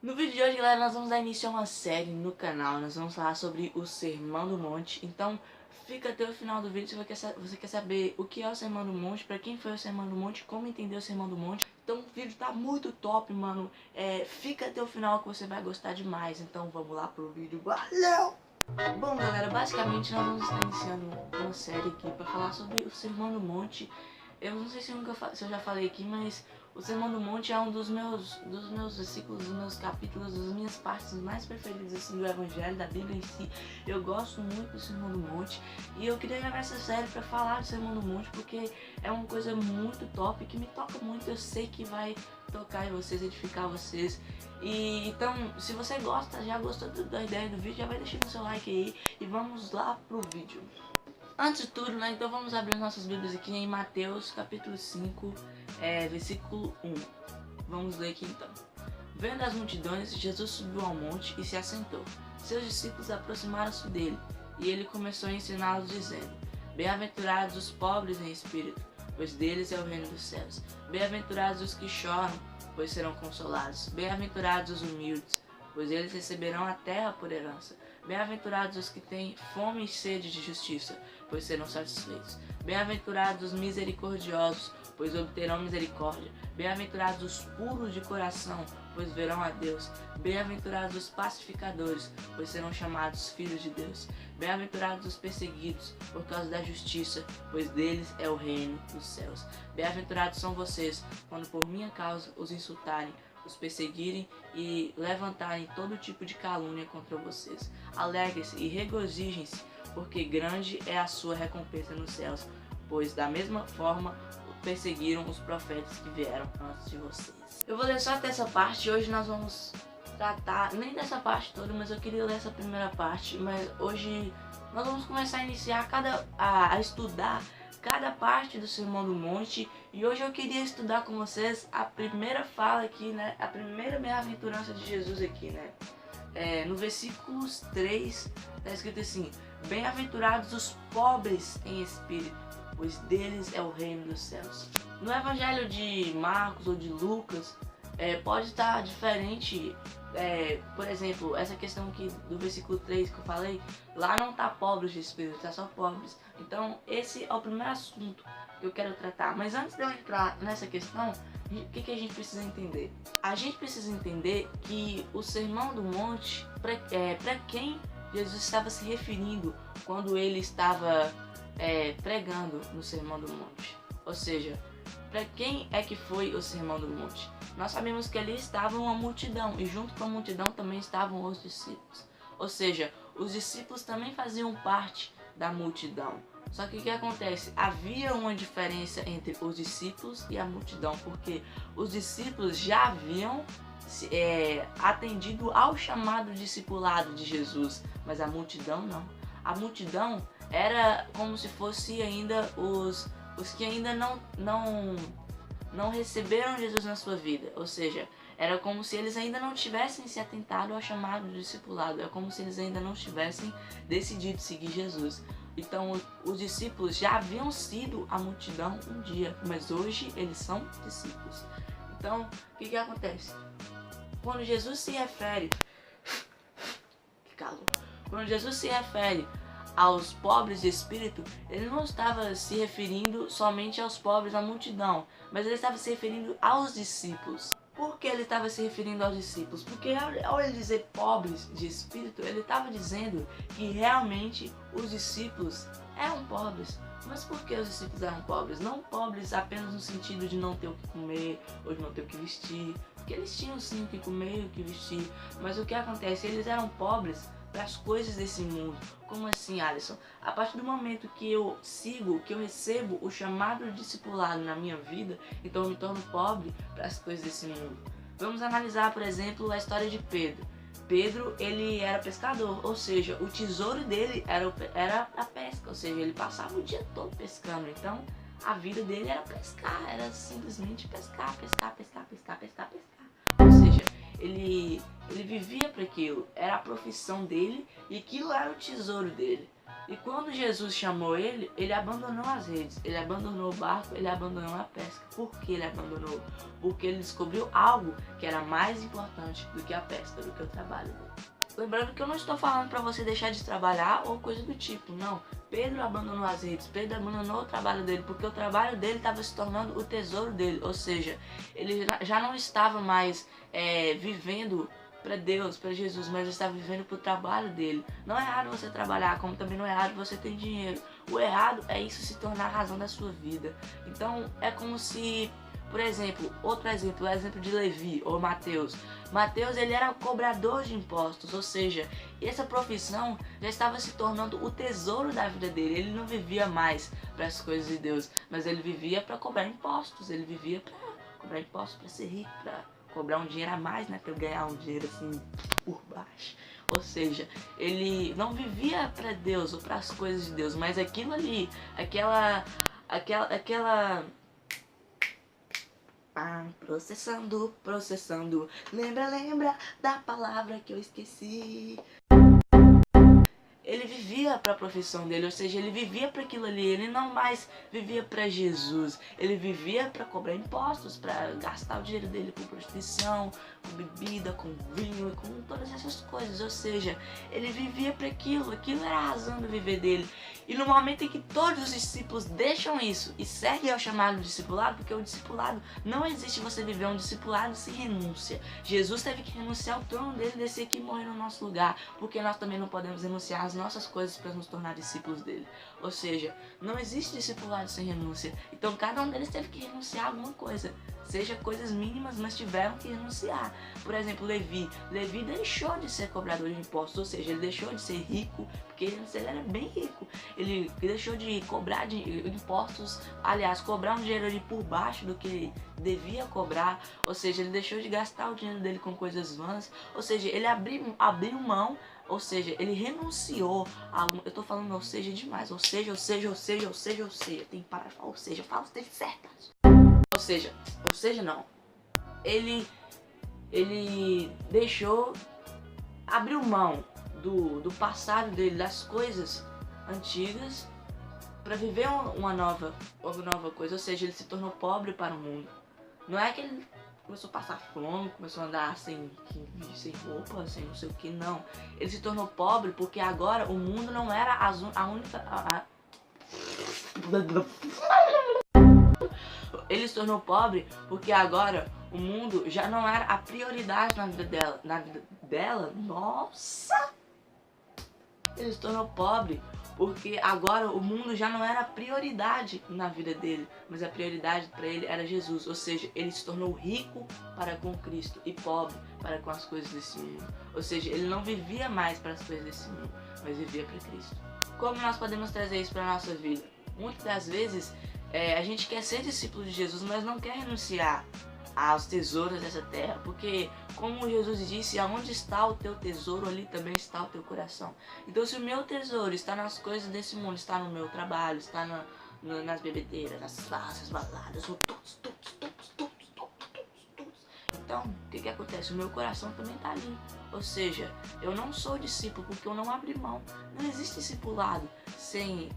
No vídeo de hoje, galera, nós vamos dar início a uma série no canal. Nós vamos falar sobre o Sermão do Monte. Então, fica até o final do vídeo se você quer saber o que é o Sermão do Monte, pra quem foi o Sermão do Monte, como entender o Sermão do Monte. Então, o vídeo tá muito top, mano. Fica até o final que você vai gostar demais. Então, vamos lá pro vídeo. Valeu! Bom, galera, basicamente nós vamos estar iniciando uma série aqui pra falar sobre o Sermão do Monte. Eu não sei se eu já falei aqui, mas o Sermão do Monte é um dos meus versículos, dos meus capítulos, das minhas partes mais preferidas assim, do Evangelho, da Bíblia em si. Eu gosto muito do Sermão do Monte e eu queria gravar essa série pra falar do Sermão do Monte porque é uma coisa muito top, que me toca muito. Eu sei que vai tocar em vocês, edificar vocês. E então, se você já gostou da ideia do vídeo, já vai deixando seu like aí e vamos lá pro vídeo. Antes de tudo, né, então vamos abrir nossas Bíblias aqui em Mateus capítulo 5, versículo 1. Vamos ler aqui então. Vendo as multidões, Jesus subiu ao monte e se assentou. Seus discípulos aproximaram-se dele, e ele começou a ensiná-los dizendo: Bem-aventurados os pobres em espírito, pois deles é o reino dos céus. Bem-aventurados os que choram, pois serão consolados. Bem-aventurados os humildes, pois eles receberão a terra por herança. Bem-aventurados os que têm fome e sede de justiça, pois serão satisfeitos. Bem-aventurados os misericordiosos, pois obterão misericórdia. Bem-aventurados os puros de coração, pois verão a Deus. Bem-aventurados os pacificadores, pois serão chamados filhos de Deus. Bem-aventurados os perseguidos por causa da justiça, pois deles é o reino dos céus. Bem-aventurados são vocês, quando por minha causa os insultarem, os perseguirem e levantarem todo tipo de calúnia contra vocês. Alegrem-se e regozijem-se, porque grande é a sua recompensa nos céus, pois da mesma forma perseguiram os profetas que vieram antes de vocês. Eu vou ler só até essa parte. Hoje nós vamos tratar, nem dessa parte toda, mas eu queria ler essa primeira parte. Mas hoje nós vamos começar a iniciar a estudar cada parte do Sermão do Monte. E hoje eu queria estudar com vocês a primeira fala aqui, né? A primeira bem-aventurança de Jesus aqui, né? No versículo 3 está escrito assim: Bem-aventurados os pobres em espírito, pois deles é o reino dos céus. No Evangelho de Marcos ou de Lucas, pode estar diferente. Por exemplo, essa questão aqui do versículo 3 que eu falei, lá não tá pobres de espírito, tá só pobres. Então esse é o primeiro assunto que eu quero tratar. Mas antes de eu entrar nessa questão, o que a gente precisa entender? A gente precisa entender que o Sermão do Monte, para quem Jesus estava se referindo quando ele estava pregando no Sermão do Monte. Ou seja, para quem é que foi o Sermão do Monte? Nós sabemos que ali estava uma multidão, e junto com a multidão também estavam os discípulos. Ou seja, os discípulos também faziam parte da multidão. Só que o que acontece? Havia uma diferença entre os discípulos e a multidão, porque os discípulos já haviam atendido ao chamado discipulado de Jesus, mas a multidão não. A multidão era como se fosse ainda os que ainda não receberam Jesus na sua vida. Ou seja, era como se eles ainda não tivessem se atentado ao chamado do discipulado. É como se eles ainda não tivessem decidido seguir Jesus. Então os discípulos já haviam sido a multidão um dia, mas hoje eles são discípulos. Então o que acontece? Quando Jesus se refere Quando Jesus se refere aos pobres de espírito, ele não estava se referindo somente aos pobres da multidão, mas ele estava se referindo aos discípulos. Por que ele estava se referindo aos discípulos? Porque ao ele dizer pobres de espírito, ele estava dizendo que realmente os discípulos eram pobres. Mas por que os discípulos eram pobres? Não pobres apenas no sentido de não ter o que comer ou de não ter o que vestir, porque eles tinham sim o que comer e o que vestir. Mas o que acontece? Eles eram pobres para as coisas desse mundo. Como assim, Alisson? A partir do momento que eu recebo o chamado de discipulado na minha vida, então eu me torno pobre para as coisas desse mundo. Vamos analisar, por exemplo, a história de Pedro. Pedro, ele era pescador, ou seja, o tesouro dele era a pesca, ou seja, ele passava o dia todo pescando. Então a vida dele era pescar, era simplesmente pescar. Ou seja, ele vivia para aquilo, era a profissão dele e aquilo era o tesouro dele. E quando Jesus chamou ele, ele abandonou as redes, ele abandonou o barco, ele abandonou a pesca. Por que ele abandonou? Porque ele descobriu algo que era mais importante do que a pesca, do que o trabalho dele. Lembrando que eu não estou falando para você deixar de trabalhar ou coisa do tipo, não. Pedro abandonou as redes, Pedro abandonou o trabalho dele, porque o trabalho dele estava se tornando o tesouro dele. Ou seja, ele já não estava mais vivendo para Deus, para Jesus, mas ele estava vivendo para o trabalho dele. Não é errado você trabalhar, como também não é errado você ter dinheiro. O errado é isso se tornar a razão da sua vida. Então é como se, por exemplo, outro exemplo, o exemplo de Levi ou Mateus. Mateus, ele era cobrador de impostos, ou seja, essa profissão já estava se tornando o tesouro da vida dele. Ele não vivia mais para as coisas de Deus, mas ele vivia para cobrar impostos, ele vivia para cobrar impostos, para ser rico, para cobrar um dinheiro a mais, né, para ganhar um dinheiro assim por baixo. Ou seja, ele não vivia para Deus ou para as coisas de Deus, mas aquilo ali, aquela processando. Lembra da palavra que eu esqueci. Ele vivia para a profissão dele, ou seja, ele vivia para aquilo ali, ele não mais vivia para Jesus, ele vivia para cobrar impostos, para gastar o dinheiro dele com prostituição, com bebida, com vinho e com todas essas coisas, ou seja, ele vivia para aquilo era a razão do viver dele. E no momento em que todos os discípulos deixam isso e seguem ao chamado discipulado, porque o discipulado não existe você viver um discipulado sem renúncia. Jesus teve que renunciar ao trono dele, descer aqui e morrer no nosso lugar, porque nós também não podemos renunciar às nossas coisas para nos tornar discípulos dele. Ou seja, não existe discipulado sem renúncia. Então cada um deles teve que renunciar a alguma coisa, seja coisas mínimas, mas tiveram que renunciar. Por exemplo, Levi deixou de ser cobrador de impostos, ou seja, ele deixou de ser rico, porque antes ele era bem rico. Ele deixou de cobrar de impostos, aliás, cobrar um dinheiro ali por baixo do que ele devia cobrar, ou seja, ele deixou de gastar o dinheiro dele com coisas vãs, ou seja, ele abriu mão, ou seja, ele renunciou a algum... Eu tô falando ou seja demais, ou seja, tem que parar de falar ou seja, fala o seja certo. Ou seja não, ele deixou, abriu mão do passado dele, das coisas antigas, para viver uma nova coisa, ou seja, ele se tornou pobre para o mundo. Não é que ele começou a passar fome, começou a andar sem roupa, sem não sei o que, não. Ele se tornou pobre porque agora o mundo não era a única... Ele se tornou pobre porque agora o mundo já não era a prioridade na vida dela. Nossa! Ele se tornou pobre porque agora o mundo já não era a prioridade na vida dele, mas a prioridade para ele era Jesus. Ou seja, ele se tornou rico para com Cristo e pobre para com as coisas desse mundo. Ou seja, ele não vivia mais para as coisas desse mundo, mas vivia para Cristo. Como nós podemos trazer isso para a nossa vida? Muitas das vezes a gente quer ser discípulo de Jesus, mas não quer renunciar aos tesouros dessa terra, porque como Jesus disse, aonde está o teu tesouro, ali também está o teu coração. Então se o meu tesouro está nas coisas desse mundo, está no meu trabalho, está nas bebedeiras, nas farras, baladas, então o que acontece? O meu coração também está ali. Ou seja, eu não sou discípulo porque eu não abri mão. Não existe discipulado sem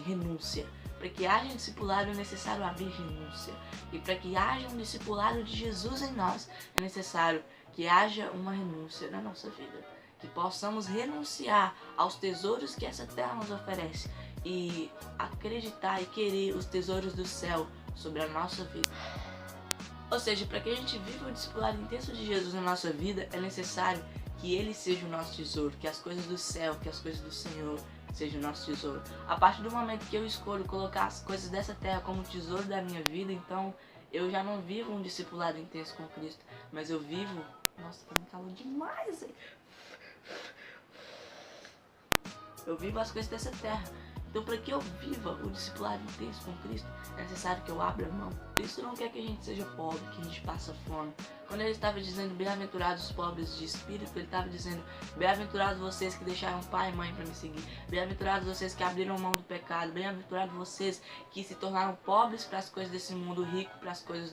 renúncia. Para que haja um discipulado é necessário abrir renúncia. E para que haja um discipulado de Jesus em nós, é necessário que haja uma renúncia na nossa vida. Que possamos renunciar aos tesouros que essa terra nos oferece e acreditar e querer os tesouros do céu sobre a nossa vida. Ou seja, para que a gente viva o discipulado intenso de Jesus na nossa vida, é necessário que Ele seja o nosso tesouro, que as coisas do céu, que as coisas do Senhor sejam o nosso tesouro. A partir do momento que eu escolho colocar as coisas dessa terra como tesouro da minha vida, então eu já não vivo um discipulado intenso com Cristo, mas eu vivo... Nossa, tá me calor demais, hein? Eu vivo as coisas dessa terra. Então, para que eu viva o discipulado intenso com Cristo, é necessário que eu abra mão Cristo não quer que a gente seja pobre, que a gente passe fome. Quando ele estava dizendo bem-aventurados os pobres de espírito, ele estava dizendo bem-aventurados vocês que deixaram pai e mãe para me seguir. Bem-aventurados vocês que abriram mão do pecado. Bem-aventurados vocês que se tornaram pobres para as coisas desse mundo, rico para as coisas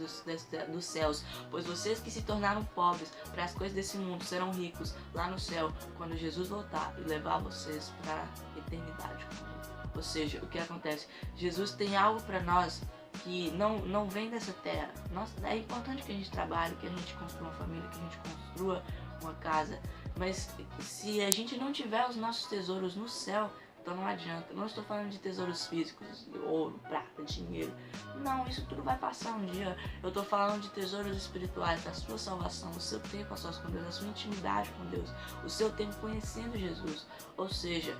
dos céus. Pois vocês que se tornaram pobres para as coisas desse mundo serão ricos lá no céu, quando Jesus voltar e levar vocês para a eternidade. Ou seja, o que acontece? Jesus tem algo para nós que não vem dessa terra. Nossa, é importante que a gente trabalhe, que a gente construa uma família, que a gente construa uma casa. Mas se a gente não tiver os nossos tesouros no céu, então não adianta. Não estou falando de tesouros físicos, ouro, prata, dinheiro. Não, isso tudo vai passar um dia. Eu estou falando de tesouros espirituais, da sua salvação, o seu tempo a sós com Deus, a sua intimidade com Deus, o seu tempo conhecendo Jesus. Ou seja,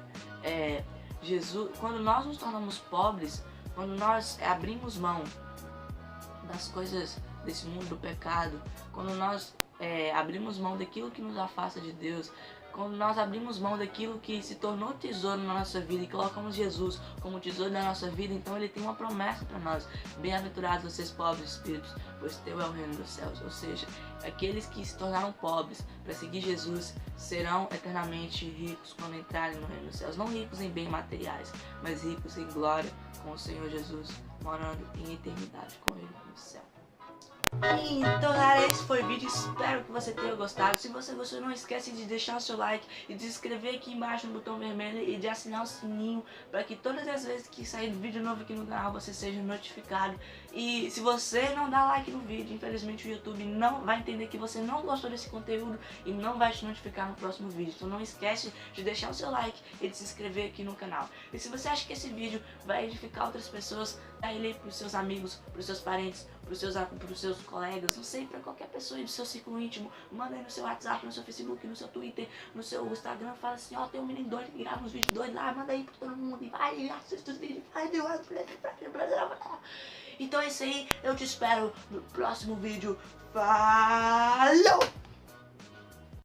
Jesus, quando nós nos tornamos pobres, quando nós abrimos mão das coisas desse mundo do pecado, quando nós abrimos mão daquilo que nos afasta de Deus, quando nós abrimos mão daquilo que se tornou tesouro na nossa vida e colocamos Jesus como tesouro da nossa vida, então ele tem uma promessa para nós. Bem-aventurados vocês pobres de espíritos, pois teu é o reino dos céus. Ou seja, aqueles que se tornaram pobres para seguir Jesus serão eternamente ricos quando entrarem no reino dos céus. Não ricos em bens materiais, mas ricos em glória com o Senhor Jesus, morando em eternidade com ele no céu. Então galera, esse foi o vídeo, espero que você tenha gostado. Se você gostou, não esquece de deixar o seu like e de se inscrever aqui embaixo no botão vermelho e de assinar o sininho para que todas as vezes que sair vídeo novo aqui no canal você seja notificado. E se você não dá like no vídeo, infelizmente o YouTube não vai entender que você não gostou desse conteúdo e não vai te notificar no próximo vídeo. Então não esquece de deixar o seu like e de se inscrever aqui no canal. E se você acha que esse vídeo vai edificar outras pessoas, dá ele para os seus amigos, para os seus parentes, para os seus colegas, não sei, para qualquer pessoa aí do seu círculo íntimo. Manda aí no seu WhatsApp, no seu Facebook, no seu Twitter, no seu Instagram. Fala assim, ó, tem um menino doido que grava uns vídeos doidos lá, manda aí pra todo mundo. E vai, assista os vídeos, vai, então é isso aí, eu te espero no próximo vídeo. Falou!